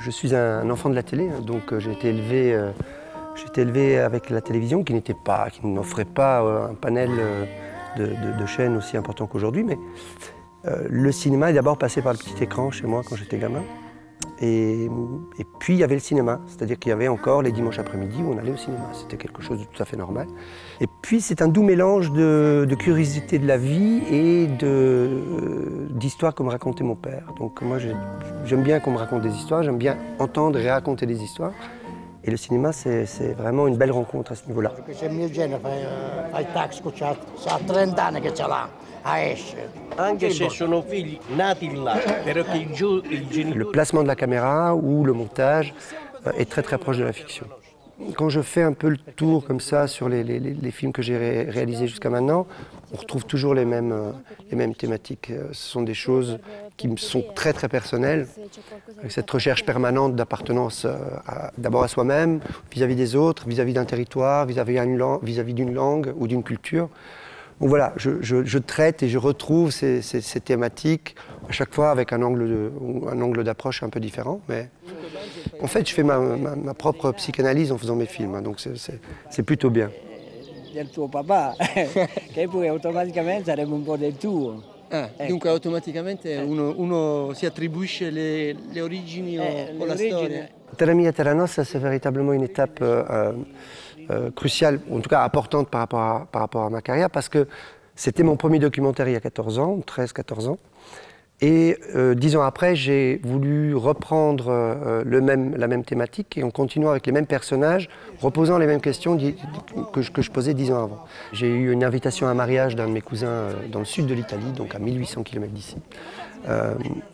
Je suis un enfant de la télé, donc j'ai été élevé avec la télévision qui n'offrait pas un panel de chaînes aussi important qu'aujourd'hui. Mais le cinéma est d'abord passé par le petit écran chez moi quand j'étais gamin. Et puis il y avait le cinéma, c'est-à-dire qu'il y avait encore les dimanches après-midi où on allait au cinéma. C'était quelque chose de tout à fait normal. Et puis c'est un doux mélange de curiosité de la vie et d'histoires que me racontait mon père. Donc moi j'aime bien qu'on me raconte des histoires, j'aime bien entendre et raconter des histoires. Et le cinéma, c'est vraiment une belle rencontre à ce niveau-là. Se mio genero fa il taxi, c'ha 30 anni che ce l'ha, a Esce. Anche se sono figli nati là, però che il genitore... Le placement de la caméra ou le montage est très très proche de la fiction. Quand je fais un peu le tour comme ça sur les films que j'ai réalisés jusqu'à maintenant, on retrouve toujours les mêmes thématiques. Ce sont des choses qui me sont très très personnelles, avec cette recherche permanente d'appartenance d'abord à soi-même, vis-à-vis des autres, vis-à-vis d'un territoire, vis-à-vis d'une langue ou d'une culture. Donc voilà, je traite et je retrouve ces thématiques à chaque fois avec un angle d'approche un peu différent. Mais en fait, je fais ma propre psychanalyse en faisant mes films, donc c'est plutôt bien. Del tuo papà, che poi automaticamente sarebbe un po' del tuo. Dunque automaticamente uno si attribuisce le origini o la storia. Terra Mia Terra Nostra, c'est véritablement une étape cruciale, en tout cas importante par rapport à ma carrière, parce que c'était mon premier documentaire il y a 14 ans, 13-14 ans. Et 10 ans après, j'ai voulu reprendre la même thématique et en continuant avec les mêmes personnages, reposant les mêmes questions que je posais 10 ans avant. J'ai eu une invitation à un mariage d'un de mes cousins dans le sud de l'Italie, donc à 1800 km d'ici.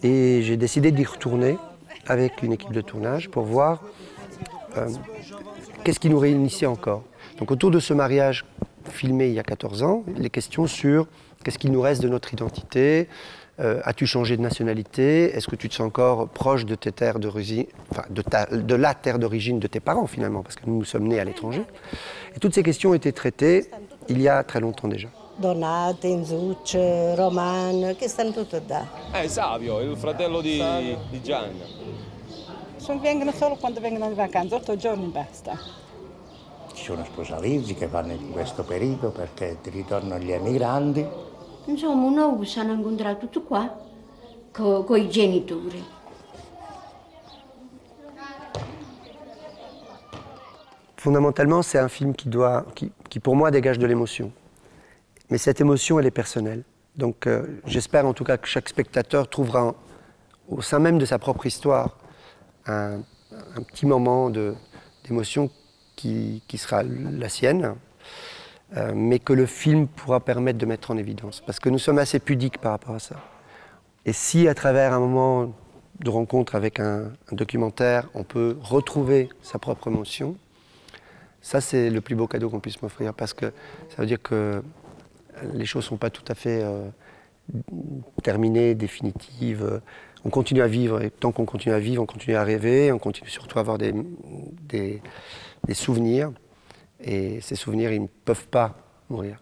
Et j'ai décidé d'y retourner avec une équipe de tournage pour voir qu'est-ce qui nous réunissait encore. Donc autour de ce mariage filmé il y a 14 ans, les questions sur qu'est-ce qu'il nous reste de notre identité. As-tu changé de nationalité? Est-ce que tu te sens encore proche de tes terres d'origine, enfin de la terre d'origine de tes parents finalement, parce que nous sommes nés à l'étranger. Et toutes ces questions ont été traitées il y a très longtemps déjà. Donate, Inzucce, Roman, che stanno tutto da. Savio, il fratello di Gianna. Vengono solo quando vengono in vacanza, 8 giorni basta. Ci sono sposalizi che fanno in questo periodo perché ti ritornano gli emigranti. Insomma, noi siamo incontrati tutti qua con i genitori. Fondamentalement, c'est un film qui pour moi dégage de l'émotion. Mais cette émotion, elle est personnelle. Donc j'espère en tout cas que chaque spectateur trouvera au sein même de sa propre histoire un petit moment d'émotion qui sera la sienne. Mais que le film pourra permettre de mettre en évidence. Parce que nous sommes assez pudiques par rapport à ça. Et si, à travers un moment de rencontre avec un documentaire, on peut retrouver sa propre émotion, ça c'est le plus beau cadeau qu'on puisse m'offrir. Parce que ça veut dire que les choses ne sont pas tout à fait terminées, définitives. On continue à vivre, et tant qu'on continue à vivre, on continue à rêver, on continue surtout à avoir des souvenirs. Et ces souvenirs, ils ne peuvent pas mourir.